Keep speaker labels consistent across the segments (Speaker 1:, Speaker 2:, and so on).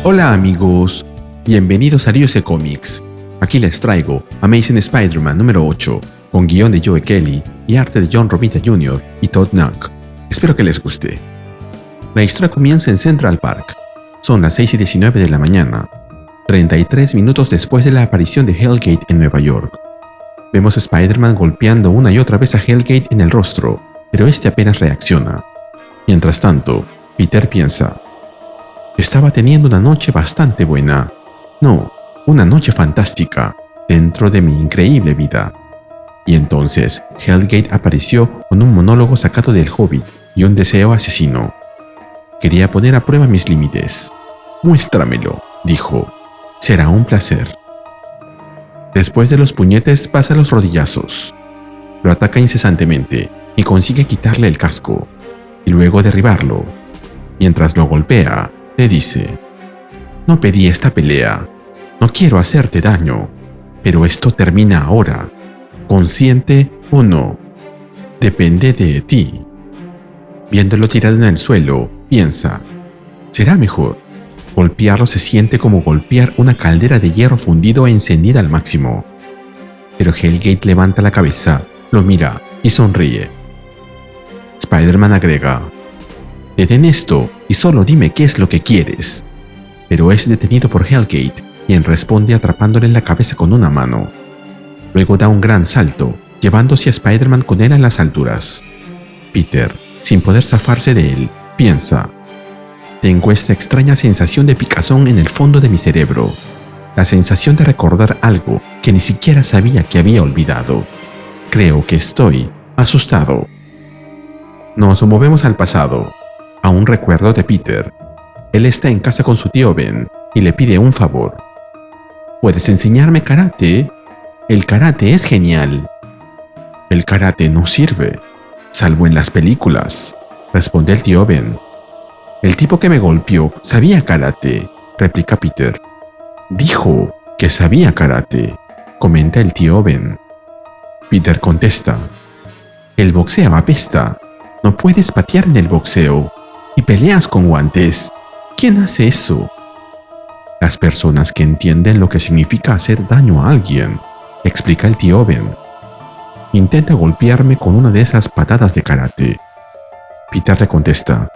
Speaker 1: Hola amigos, bienvenidos a Ryuse Comics. Aquí les traigo Amazing Spider-Man número 8, con guión de Joe Kelly y arte de John Romita Jr. y Todd Knack. Espero que les guste. La historia comienza en Central Park. Son las 6:19 de la mañana, 33 minutos después de la aparición de Hellgate en Nueva York. Vemos a Spider-Man golpeando una y otra vez a Hellgate en el rostro, pero este apenas reacciona. Mientras tanto, Peter piensa: estaba teniendo una noche bastante buena. No, una noche fantástica, dentro de mi increíble vida. Y entonces, Hellgate apareció con un monólogo sacado del Hobbit y un deseo asesino. Quería poner a prueba mis límites. Muéstramelo, dijo. Será un placer. Después de los puñetes pasa a los rodillazos. Lo ataca incesantemente y consigue quitarle el casco, y luego derribarlo. Mientras lo golpea, le dice: no pedí esta pelea, no quiero hacerte daño, pero esto termina ahora, consciente o no, depende de ti. Viéndolo tirado en el suelo, piensa: será mejor. Golpearlo se siente como golpear una caldera de hierro fundido e encendida al máximo. Pero Hellgate levanta la cabeza, lo mira y sonríe. Spider-Man agrega: detén esto y solo dime qué es lo que quieres. Pero es detenido por Hellgate, quien responde atrapándole la cabeza con una mano. Luego da un gran salto, llevándose a Spider-Man con él a las alturas. Peter, sin poder zafarse de él, piensa: tengo esta extraña sensación de picazón en el fondo de mi cerebro, la sensación de recordar algo que ni siquiera sabía que había olvidado. Creo que estoy asustado. Nos movemos al pasado, a un recuerdo de Peter. Él está en casa con su tío Ben y le pide un favor. ¿Puedes enseñarme karate? El karate es genial. El karate no sirve, salvo en las películas, responde el tío Ben. El tipo que me golpeó sabía karate, replica Peter. Dijo que sabía karate, comenta el tío Ben. Peter contesta: el boxeo apesta, no puedes patear en el boxeo y peleas con guantes. ¿Quién hace eso? Las personas que entienden lo que significa hacer daño a alguien, explica el tío Ben. Intenta golpearme con una de esas patadas de karate. Peter le contesta: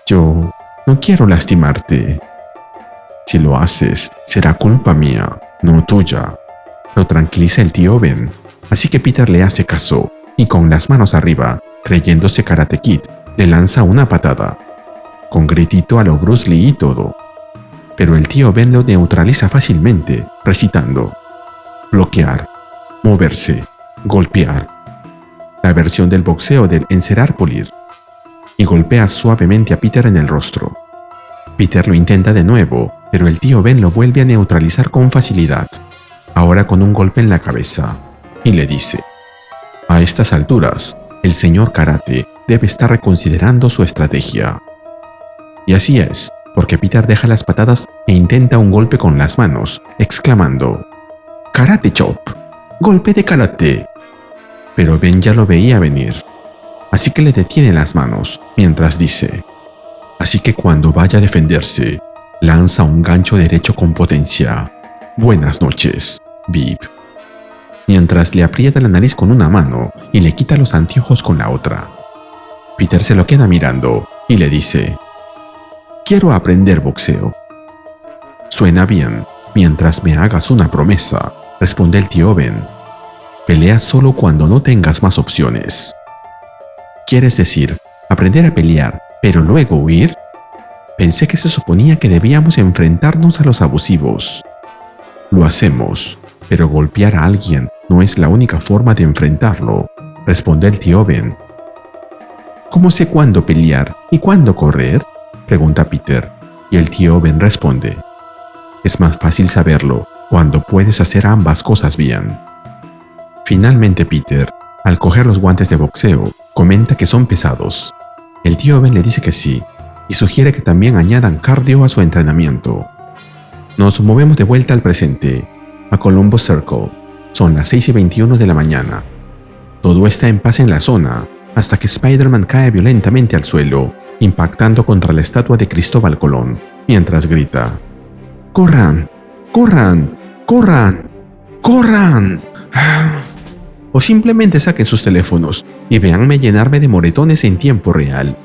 Speaker 1: yo no quiero lastimarte. Si lo haces, será culpa mía, no tuya. Lo tranquiliza el tío Ben, así que Peter le hace caso y con las manos arriba, creyéndose Karate Kid, le lanza una patada, con gritito a lo Bruce Lee y todo. Pero el tío Ben lo neutraliza fácilmente, recitando: bloquear, moverse, golpear. La versión del boxeo del encerar pulir. Y golpea suavemente a Peter en el rostro. Peter lo intenta de nuevo, pero el tío Ben lo vuelve a neutralizar con facilidad, ahora con un golpe en la cabeza, y le dice: a estas alturas, el señor Karate debe estar reconsiderando su estrategia. Y así es, porque Peter deja las patadas e intenta un golpe con las manos, exclamando: Karate Chop, golpe de karate. Pero Ben ya lo veía venir, así que le detiene las manos, mientras dice: así que cuando vaya a defenderse, lanza un gancho derecho con potencia. Buenas noches, Viv. Mientras le aprieta la nariz con una mano y le quita los anteojos con la otra. Peter se lo queda mirando y le dice: quiero aprender boxeo. Suena bien, mientras me hagas una promesa, responde el tío Ben. Pelea solo cuando no tengas más opciones. ¿Quieres decir aprender a pelear, pero luego huir? Pensé que se suponía que debíamos enfrentarnos a los abusivos. Lo hacemos, pero golpear a alguien no es la única forma de enfrentarlo, responde el tío Ben. ¿Cómo sé cuándo pelear y cuándo correr?, pregunta Peter, y el tío Ben responde: es más fácil saberlo cuando puedes hacer ambas cosas bien. Finalmente Peter, al coger los guantes de boxeo, comenta que son pesados. El tío Ben le dice que sí, y sugiere que también añadan cardio a su entrenamiento. Nos movemos de vuelta al presente, a Columbus Circle. Son las 6:21 de la mañana. Todo está en paz en la zona, hasta que Spider-Man cae violentamente al suelo, impactando contra la estatua de Cristóbal Colón, mientras grita: ¡Corran! ¡Corran! ¡Corran! ¡Corran! O simplemente saquen sus teléfonos y véanme llenarme de moretones en tiempo real.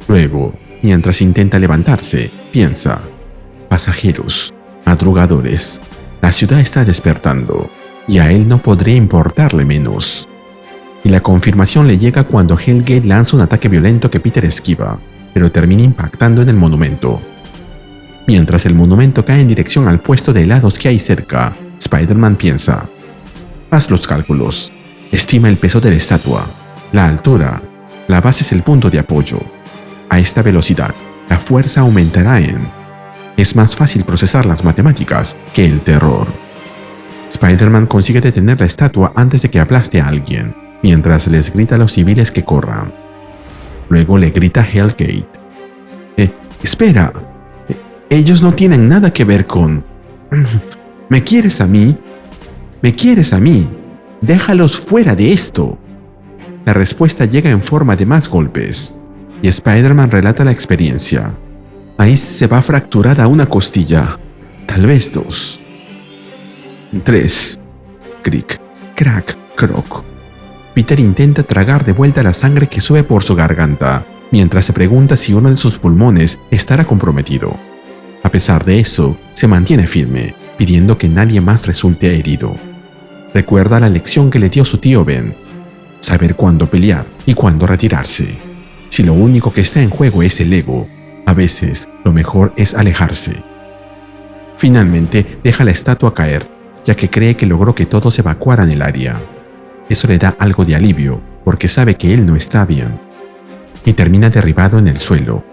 Speaker 1: Luego, mientras intenta levantarse, piensa: pasajeros, madrugadores, la ciudad está despertando y a él no podría importarle menos. Y la confirmación le llega cuando Hellgate lanza un ataque violento que Peter esquiva, pero termina impactando en el monumento. Mientras el monumento cae en dirección al puesto de helados que hay cerca, Spider-Man piensa: haz los cálculos, estima el peso de la estatua, la altura, la base es el punto de apoyo. A esta velocidad, la fuerza aumentará en... Es más fácil procesar las matemáticas que el terror. Spider-Man consigue detener la estatua antes de que aplaste a alguien, mientras les grita a los civiles que corran. Luego le grita a Hellgate: espera, ellos no tienen nada que ver con... ¿Me quieres a mí? ¿Me quieres a mí? ¡Déjalos fuera de esto! La respuesta llega en forma de más golpes, y Spider-Man relata la experiencia. Ahí se va fracturada una costilla, tal vez 2. 3. Cric, crack, croc. Peter intenta tragar de vuelta la sangre que sube por su garganta, mientras se pregunta si uno de sus pulmones estará comprometido. A pesar de eso, se mantiene firme, pidiendo que nadie más resulte herido. Recuerda la lección que le dio su tío Ben: saber cuándo pelear y cuándo retirarse. Si lo único que está en juego es el ego, a veces lo mejor es alejarse. Finalmente deja la estatua caer, ya que cree que logró que todos evacuaran el área. Eso le da algo de alivio, porque sabe que él no está bien. Y termina derribado en el suelo.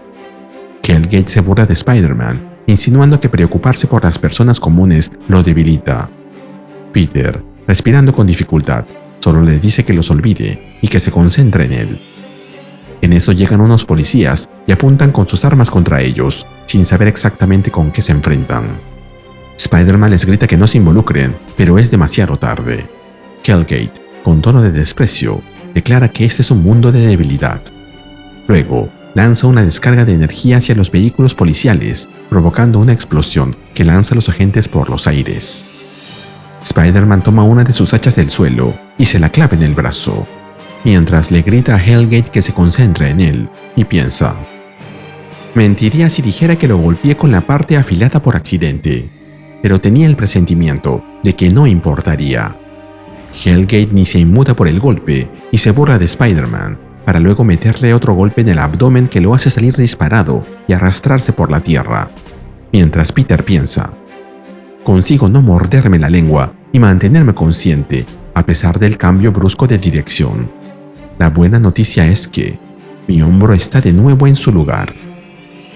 Speaker 1: Hellgate se burla de Spider-Man, insinuando que preocuparse por las personas comunes lo debilita. Peter, respirando con dificultad, solo le dice que los olvide y que se concentre en él. En eso llegan unos policías y apuntan con sus armas contra ellos, sin saber exactamente con qué se enfrentan. Spider-Man les grita que no se involucren, pero es demasiado tarde. Hellgate, con tono de desprecio, declara que este es un mundo de debilidad. Luego, lanza una descarga de energía hacia los vehículos policiales, provocando una explosión que lanza a los agentes por los aires. Spider-Man toma una de sus hachas del suelo y se la clava en el brazo, mientras le grita a Hellgate que se concentre en él, y piensa: mentiría si dijera que lo golpeé con la parte afilada por accidente, pero tenía el presentimiento de que no importaría. Hellgate ni se inmuta por el golpe y se burla de Spider-Man, para luego meterle otro golpe en el abdomen que lo hace salir disparado y arrastrarse por la tierra, mientras Peter piensa: consigo no morderme la lengua y mantenerme consciente a pesar del cambio brusco de dirección. La buena noticia es que mi hombro está de nuevo en su lugar.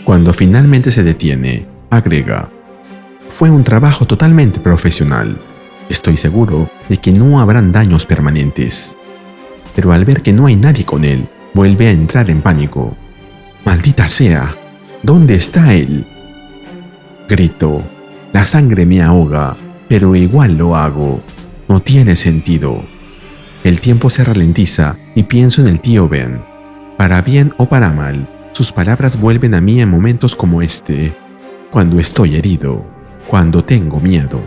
Speaker 1: Cuando finalmente se detiene, agrega: fue un trabajo totalmente profesional. Estoy seguro de que no habrán daños permanentes. Pero al ver que no hay nadie con él, vuelve a entrar en pánico. ¡Maldita sea! ¿Dónde está él? Grito. La sangre me ahoga, pero igual lo hago. No tiene sentido. El tiempo se ralentiza y pienso en el tío Ben. Para bien o para mal, sus palabras vuelven a mí en momentos como este, cuando estoy herido, cuando tengo miedo.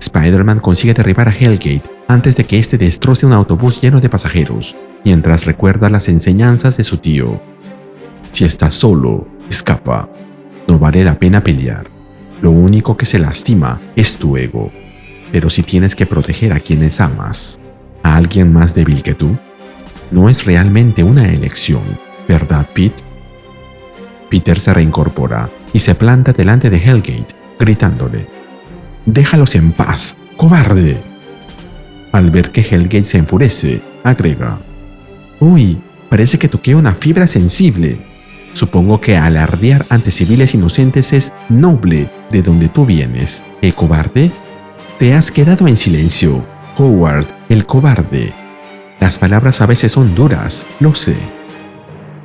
Speaker 1: Spider-Man consigue derribar a Hellgate antes de que éste destroce un autobús lleno de pasajeros, mientras recuerda las enseñanzas de su tío. Si estás solo, escapa. No vale la pena pelear. Lo único que se lastima es tu ego. Pero si tienes que proteger a quienes amas, a alguien más débil que tú, no es realmente una elección, ¿verdad, Pete? Peter se reincorpora y se planta delante de Hellgate, gritándole: ¡déjalos en paz, cobarde! Al ver que Hellgate se enfurece, agrega: ¡uy! Parece que toqué una fibra sensible. Supongo que alardear ante civiles inocentes es noble de donde tú vienes, cobarde. Te has quedado en silencio, Howard, el cobarde. Las palabras a veces son duras, lo sé.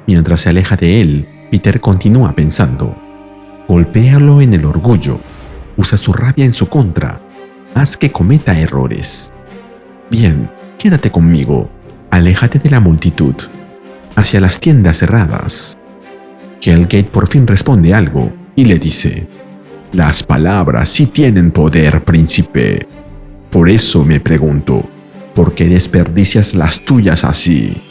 Speaker 1: Mientras se aleja de él, Peter continúa pensando: golpéalo en el orgullo, usa su rabia en su contra, haz que cometa errores. Bien, quédate conmigo, aléjate de la multitud, hacia las tiendas cerradas. Hellgate por fin responde algo y le dice: Las palabras sí tienen poder, príncipe. Por eso me pregunto, ¿por qué desperdicias las tuyas así?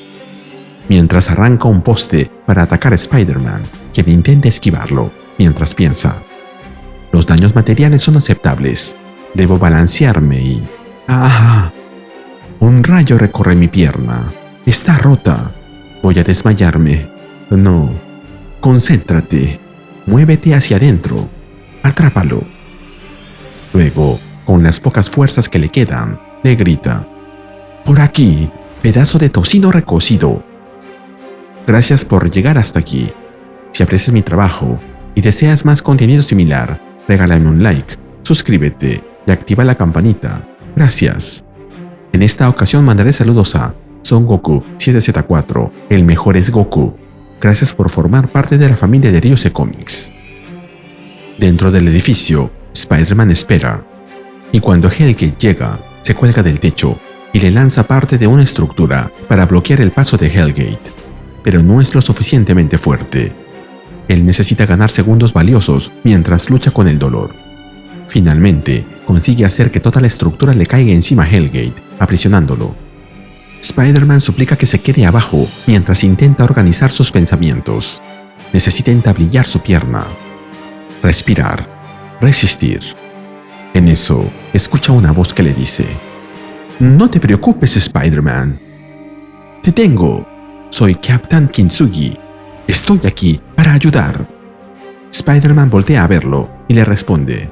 Speaker 1: Mientras arranca un poste para atacar a Spider-Man, quien intenta esquivarlo, mientras piensa: los daños materiales son aceptables. Debo balancearme y... ¡ah! Un rayo recorre mi pierna. Está rota. Voy a desmayarme. No. Concéntrate. Muévete hacia adentro. Atrápalo. Luego, con las pocas fuerzas que le quedan, le grita: ¡por aquí, pedazo de tocino recocido! Gracias por llegar hasta aquí. Si aprecias mi trabajo y deseas más contenido similar, regálame un like, suscríbete y activa la campanita. Gracias. En esta ocasión mandaré saludos a Son Goku 7Z4, el mejor es Goku. Gracias por formar parte de la familia de Ryusei Comics. Dentro del edificio, Spider-Man espera, y cuando Hellgate llega, se cuelga del techo y le lanza parte de una estructura para bloquear el paso de Hellgate, pero no es lo suficientemente fuerte. Él necesita ganar segundos valiosos mientras lucha con el dolor. Finalmente, consigue hacer que toda la estructura le caiga encima a Hellgate, aprisionándolo. Spider-Man suplica que se quede abajo mientras intenta organizar sus pensamientos. Necesita entablillar su pierna. Respirar. Resistir. En eso, escucha una voz que le dice: «No te preocupes, Spider-Man. Te tengo. Soy Captain Kintsugi. Estoy aquí para ayudar». Spider-Man voltea a verlo y le responde: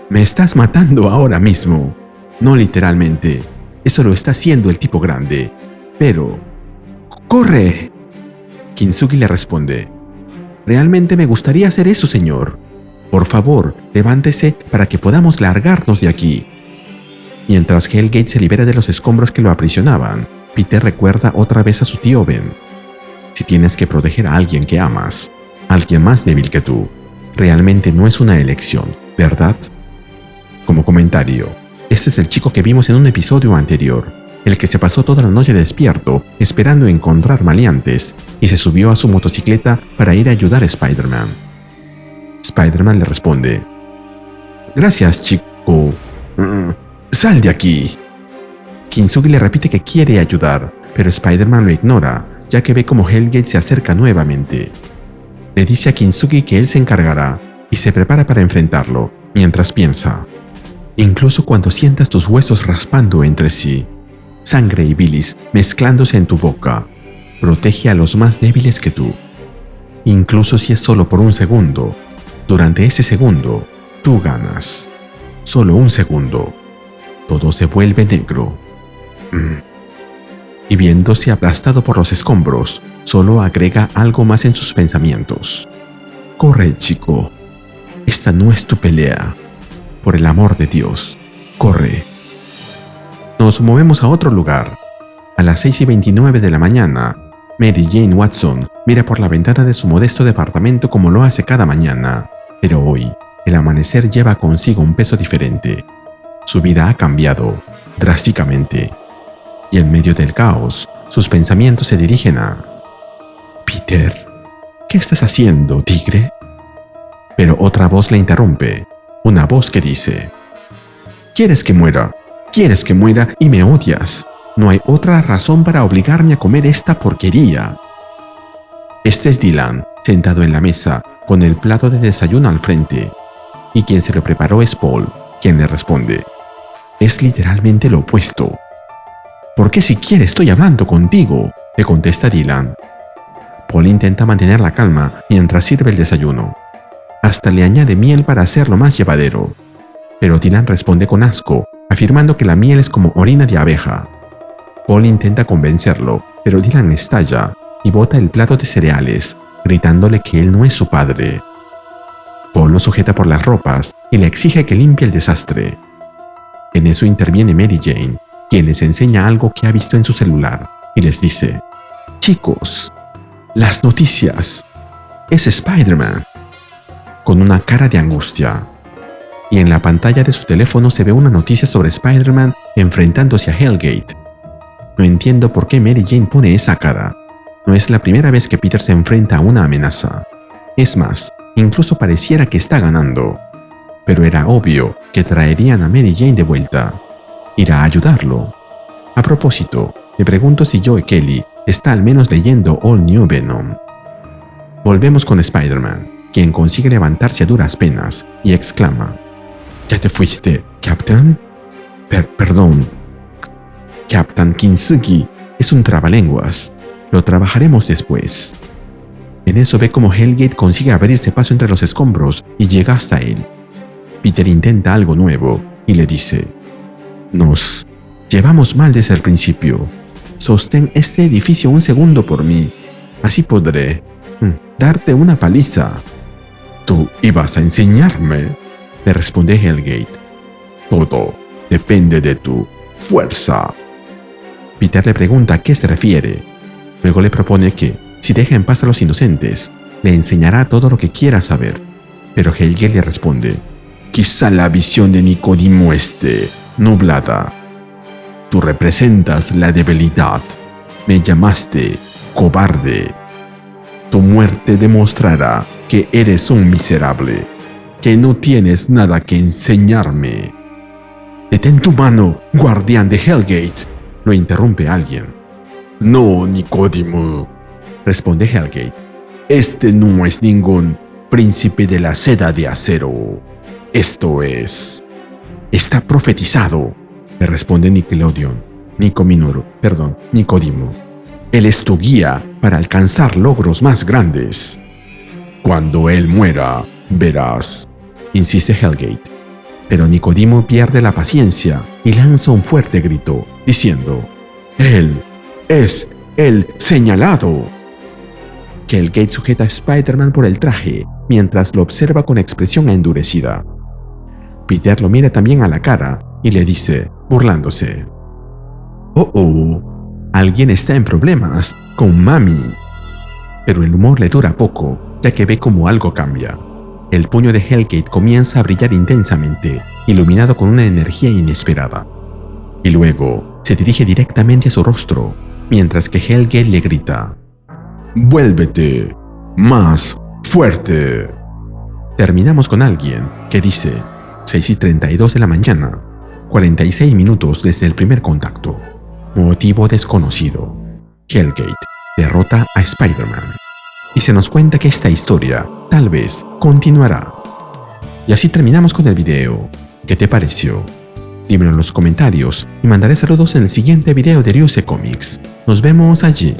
Speaker 1: «Me estás matando ahora mismo». No literalmente. Eso lo está haciendo el tipo grande. Pero... ¡corre! Kintsugi le responde: «Realmente me gustaría hacer eso, señor. Por favor, levántese para que podamos largarnos de aquí». Mientras Hellgate se libera de los escombros que lo aprisionaban, Peter recuerda otra vez a su tío Ben. Si tienes que proteger a alguien que amas, alguien más débil que tú, realmente no es una elección, ¿verdad? Como comentario, este es el chico que vimos en un episodio anterior, el que se pasó toda la noche despierto esperando encontrar maleantes y se subió a su motocicleta para ir a ayudar a Spider-Man. Spider-Man le responde: «Gracias, chico. Sal de aquí». Kintsugi le repite que quiere ayudar, pero Spider-Man lo ignora, ya que ve como Hellgate se acerca nuevamente. Le dice a Kintsugi que él se encargará y se prepara para enfrentarlo, mientras piensa: «Incluso cuando sientas tus huesos raspando entre sí, sangre y bilis mezclándose en tu boca, protege a los más débiles que tú. Incluso si es solo por un segundo, durante ese segundo, tú ganas. Solo un segundo. Todo se vuelve negro». Y viéndose aplastado por los escombros, solo agrega algo más en sus pensamientos: «Corre, chico. Esta no es tu pelea. Por el amor de Dios, corre». Nos movemos a otro lugar. A las 6:29 de la mañana, Mary Jane Watson mira por la ventana de su modesto departamento como lo hace cada mañana, pero hoy, el amanecer lleva consigo un peso diferente. Su vida ha cambiado drásticamente. Y en medio del caos, sus pensamientos se dirigen a... «Peter, ¿qué estás haciendo, tigre?». Pero otra voz le interrumpe, una voz que dice: «¿Quieres que muera? ¿Quieres que muera y me odias? No hay otra razón para obligarme a comer esta porquería». Este es Dylan, sentado en la mesa, con el plato de desayuno al frente. Y quien se lo preparó es Paul, quien le responde: «Es literalmente lo opuesto». «¿Por qué siquiera estoy hablando contigo?», le contesta Dylan. Paul intenta mantener la calma mientras sirve el desayuno. Hasta le añade miel para hacerlo más llevadero. Pero Dylan responde con asco, afirmando que la miel es como orina de abeja. Paul intenta convencerlo, pero Dylan estalla y bota el plato de cereales, gritándole que él no es su padre. Paul lo sujeta por las ropas y le exige que limpie el desastre. En eso interviene Mary Jane, quien les enseña algo que ha visto en su celular, y les dice: «Chicos, las noticias. Es Spider-Man», con una cara de angustia. Y en la pantalla de su teléfono se ve una noticia sobre Spider-Man enfrentándose a Hellgate. No entiendo por qué Mary Jane pone esa cara. No es la primera vez que Peter se enfrenta a una amenaza. Es más, incluso pareciera que está ganando. pero era obvio que traerían a Mary Jane de vuelta. Irá a ayudarlo. A propósito, me pregunto si Joe Kelly está al menos leyendo All New Venom. Volvemos con Spider-Man, quien consigue levantarse a duras penas y exclama: ¿Ya te fuiste, Captain? Perdón. Captain Kinsugi es un trabalenguas. Lo trabajaremos después. En eso ve como Hellgate consigue abrirse paso entre los escombros y llega hasta él. Peter intenta algo nuevo y le dice: Nos llevamos mal desde el principio. Sostén este edificio un segundo por mí. Así podré darte una paliza. Tú ibas a enseñarme, le responde Hellgate. Todo depende de tu fuerza. Peter le pregunta a qué se refiere. Luego le propone que, si deja en paz a los inocentes, le enseñará todo lo que quiera saber. Pero Hellgate le responde: quizá la visión de Nicodemo esté nublada. Tú representas la debilidad. Me llamaste cobarde. Tu muerte demostrará que eres un miserable, que no tienes nada que enseñarme. Detén tu mano, guardián de Hellgate, lo interrumpe alguien. No, Nicodemo, responde Hellgate. Este no es ningún príncipe de la seda de acero. Esto es... Está profetizado, le responde Nicodemo. Él es tu guía para alcanzar logros más grandes. Cuando él muera, verás, insiste Hellgate. Pero Nicodemo pierde la paciencia y lanza un fuerte grito, diciendo: Él es el señalado. Hellgate sujeta a Spider-Man por el traje mientras lo observa con expresión endurecida. Peter lo mira también a la cara y le dice, burlándose: alguien está en problemas con Mami. Pero el humor le dura poco, ya que ve como algo cambia. El puño de Hellgate comienza a brillar intensamente, iluminado con una energía inesperada. Y luego se dirige directamente a su rostro, mientras que Hellgate le grita: ¡Vuélvete más fuerte! Terminamos con alguien que dice 6:32 de la mañana, 46 minutos desde el primer contacto. Motivo desconocido. Hellgate derrota a Spider-Man. Y se nos cuenta que esta historia tal vez continuará. Y así terminamos con el video. ¿Qué te pareció? Dímelo en los comentarios y mandaré saludos en el siguiente video de Ryusei Comics. Nos vemos allí.